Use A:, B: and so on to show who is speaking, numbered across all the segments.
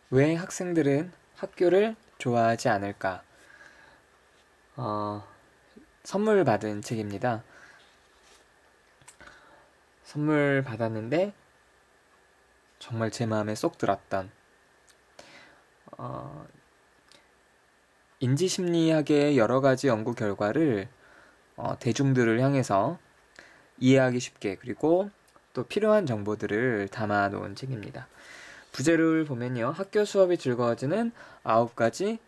A: 왜 학생들은 학교를 좋아하지 않을까? 어, 선물 받은 책입니다. 선물 받았는데 정말 제 마음에 쏙 들었던 어, 인지심리학의 여러 가지 연구 결과를 대중들을 향해서 이해하기 쉽게 그리고 또 필요한 정보들을 담아 놓은 책입니다. 부제를 보면요. 학교 수업이 즐거워지는 9가지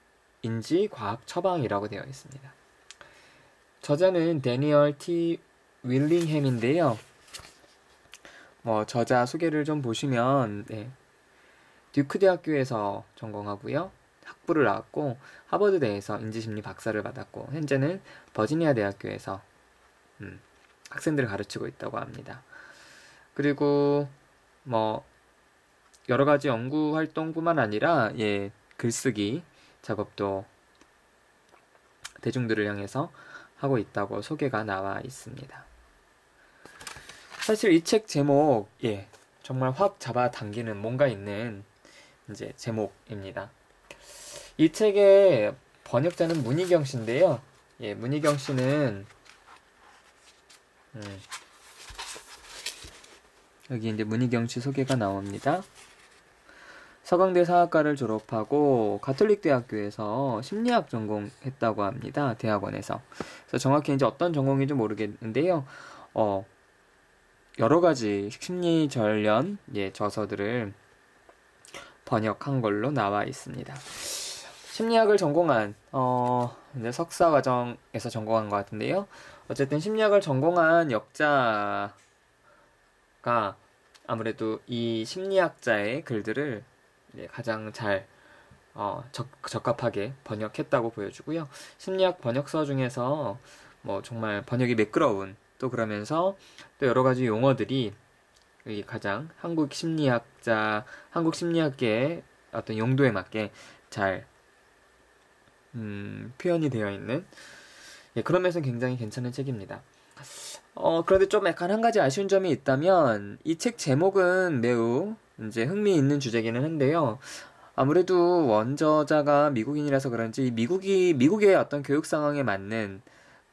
A: 인지 과학 처방이라고 되어 있습니다. 저자는 데니얼 T. 윌링햄인데요. 저자 소개를 좀 보시면 듀크 대학교에서 전공하고요. 학부를 나왔고 하버드대에서 인지심리 박사를 받았고 현재는 버지니아 대학교에서 학생들을 가르치고 있다고 합니다. 그리고 여러 가지 연구 활동뿐만 아니라 글쓰기 작업도 대중들을 향해서 하고 있다고 소개가 나와 있습니다. 사실 이 책 제목 정말 확 잡아당기는 뭔가 있는 이제 제목입니다. 이 책의 번역자는 문희경 씨인데요. 문희경 씨는 여기 이제 문희경 씨 소개가 나옵니다. 서강대 사학과를 졸업하고 가톨릭 대학교에서 심리학 전공했다고 합니다. 대학원에서. 그래서 정확히 이제 어떤 전공인지 모르겠는데요. 여러 가지 심리 관련 저서들을 번역한 걸로 나와 있습니다. 심리학을 전공한 이제 석사 과정에서 전공한 것 같은데요. 어쨌든 심리학을 전공한 역자가 아무래도 이 심리학자의 글들을 가장 잘 적합하게 번역했다고 보여주고요. 심리학 번역서 중에서 정말 번역이 매끄러운 또 그러면서 또 여러 가지 용어들이 가장 한국 심리학계의 어떤 용도에 맞게 잘 표현이 되어 있는 그런 면에서 굉장히 괜찮은 책입니다. 그런데 좀 약간 한 가지 아쉬운 점이 있다면 이 책 제목은 매우 이제 흥미있는 주제기는 한데요. 아무래도 원저자가 미국인이라서 그런지 미국의 어떤 교육 상황에 맞는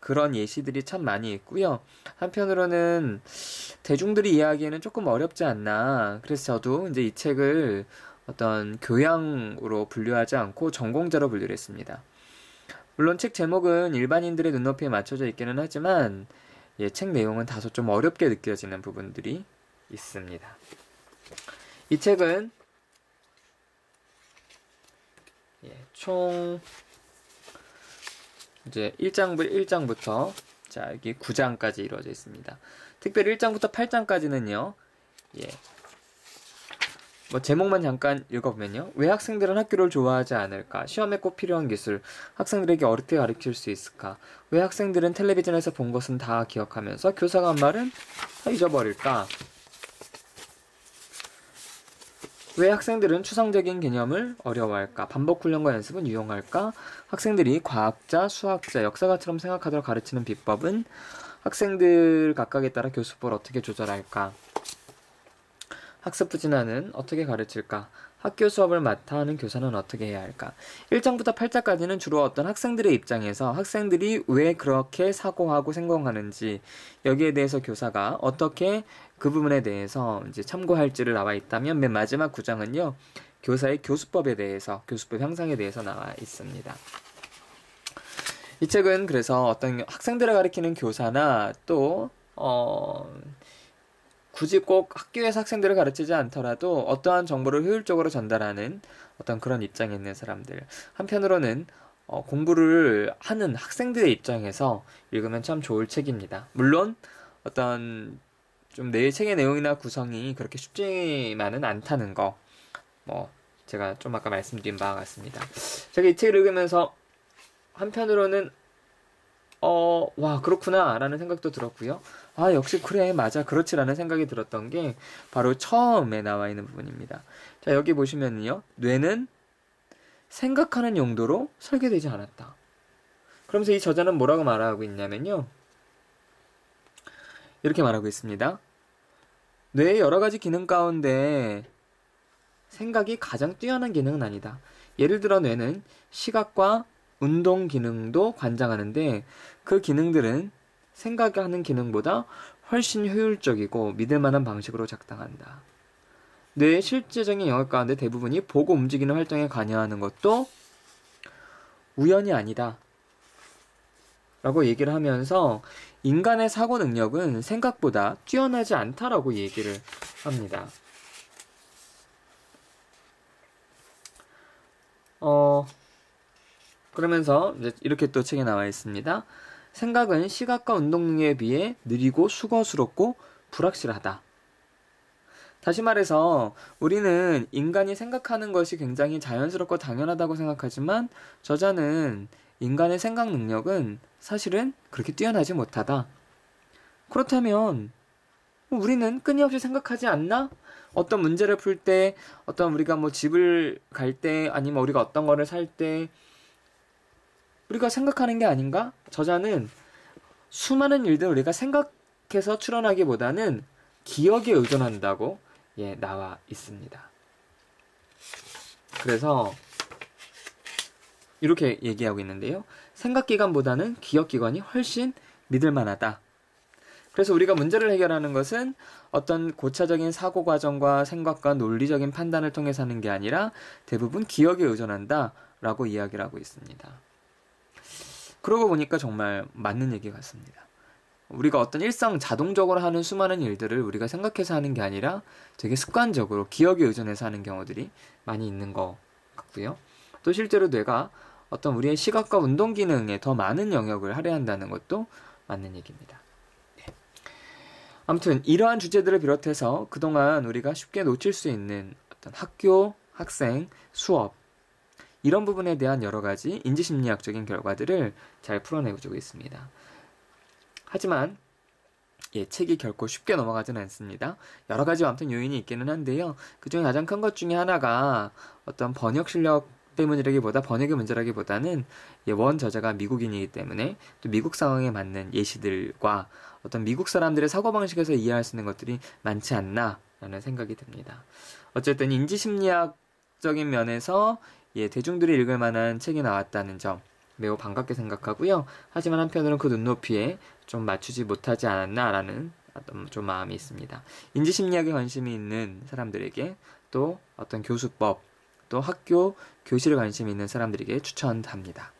A: 그런 예시들이 참 많이 있고요. 한편으로는 대중들이 이해하기에는 조금 어렵지 않나. 그래서 저도 이제 이 책을 어떤 교양으로 분류하지 않고 전공자로 분류를 했습니다. 물론 책 제목은 일반인들의 눈높이에 맞춰져 있기는 하지만 책 내용은 다소 좀 어렵게 느껴지는 부분들이 있습니다. 이 책은 총 이제 1장부터 자 여기 9장까지 이루어져 있습니다. 특별히 1장부터 8장까지는요. 제목만 잠깐 읽어보면요. 왜 학생들은 학교를 좋아하지 않을까? 시험에 꼭 필요한 기술. 학생들에게 어떻게 가르칠 수 있을까? 왜 학생들은 텔레비전에서 본 것은 다 기억하면서 교사가 한 말은 다 잊어버릴까? 왜 학생들은 추상적인 개념을 어려워할까? 반복 훈련과 연습은 유용할까? 학생들이 과학자, 수학자, 역사가처럼 생각하도록 가르치는 비법은 학생들 각각에 따라 교수법을 어떻게 조절할까? 학습부 진화는 어떻게 가르칠까? 학교 수업을 맡아 하는 교사는 어떻게 해야 할까? 1장부터 8장까지는 주로 어떤 학생들의 입장에서 학생들이 왜 그렇게 사고하고 생각하는지 여기에 대해서 교사가 어떻게 그 부분에 대해서 이제 참고할지를 나와 있다면 맨 마지막 9장은요. 교사의 교수법에 대해서 교수법 향상에 대해서 나와 있습니다. 이 책은 그래서 어떤 학생들을 가르치는 교사나 또 굳이 꼭 학교에서 학생들을 가르치지 않더라도 어떠한 정보를 효율적으로 전달하는 어떤 그런 입장에 있는 사람들. 한편으로는 공부를 하는 학생들의 입장에서 읽으면 참 좋을 책입니다. 물론 어떤 좀 내 책의 내용이나 구성이 그렇게 쉽지만은 않다는 거. 제가 좀 아까 말씀드린 바와 같습니다. 제가 이 책을 읽으면서 한편으로는 와, 그렇구나, 라는 생각도 들었고요. 아, 역시 그래, 맞아, 그렇지라는 생각이 들었던 게 바로 처음에 나와 있는 부분입니다. 자, 여기 보시면요. 뇌는 생각하는 용도로 설계되지 않았다. 그러면서 이 저자는 뭐라고 말하고 있냐면요. 이렇게 말하고 있습니다. 뇌의 여러 가지 기능 가운데 생각이 가장 뛰어난 기능은 아니다. 예를 들어 뇌는 시각과 운동 기능도 관장하는데 그 기능들은 생각하는 기능보다 훨씬 효율적이고 믿을 만한 방식으로 작동한다. 뇌의 실제적인 영역 가운데 대부분이 보고 움직이는 활동에 관여하는 것도 우연이 아니다. 라고 얘기를 하면서 인간의 사고 능력은 생각보다 뛰어나지 않다라고 얘기를 합니다. 그러면서 이제 이렇게 또 책에 나와 있습니다. 생각은 시각과 운동 능력에 비해 느리고 수고스럽고 불확실하다. 다시 말해서 우리는 인간이 생각하는 것이 굉장히 자연스럽고 당연하다고 생각하지만 저자는 인간의 생각 능력은 사실은 그렇게 뛰어나지 못하다. 그렇다면 우리는 끊임없이 생각하지 않나? 어떤 문제를 풀 때, 어떤 우리가 뭐 집을 갈 때, 아니면 우리가 어떤 거를 살 때, 우리가 생각하는 게 아닌가? 저자는 수많은 일들을 우리가 생각해서 추론하기보다는 기억에 의존한다고 나와 있습니다. 그래서 이렇게 얘기하고 있는데요. 생각기관보다는 기억기관이 훨씬 믿을 만하다. 그래서 우리가 문제를 해결하는 것은 어떤 고차적인 사고 과정과 생각과 논리적인 판단을 통해서 하는 게 아니라 대부분 기억에 의존한다 라고 이야기를 하고 있습니다. 그러고 보니까 정말 맞는 얘기 같습니다. 우리가 어떤 일상 자동적으로 하는 수많은 일들을 우리가 생각해서 하는 게 아니라 되게 습관적으로 기억에 의존해서 하는 경우들이 많이 있는 것 같고요. 또 실제로 뇌가 어떤 우리의 시각과 운동 기능에 더 많은 영역을 할애한다는 것도 맞는 얘기입니다. 아무튼 이러한 주제들을 비롯해서 그동안 우리가 쉽게 놓칠 수 있는 어떤 학교, 학생, 수업 이런 부분에 대한 여러 가지 인지심리학적인 결과들을 잘 풀어내고 있습니다. 하지만 책이 결코 쉽게 넘어가지는 않습니다. 여러 가지 아무튼 요인이 있기는 한데요. 그중에 가장 큰 것 중에 하나가 어떤 번역 실력 때문이라기보다 번역의 문제라기보다는 원 저자가 미국인이기 때문에 또 미국 상황에 맞는 예시들과 어떤 미국 사람들의 사고방식에서 이해할 수 있는 것들이 많지 않나라는 생각이 듭니다. 어쨌든 인지심리학적인 면에서 대중들이 읽을 만한 책이 나왔다는 점 매우 반갑게 생각하고요. 하지만 한편으로는 그 눈높이에 좀 맞추지 못하지 않았나라는 좀 마음이 있습니다. 인지심리학에 관심이 있는 사람들에게 또 어떤 교수법 또 학교, 교실에 관심이 있는 사람들에게 추천합니다.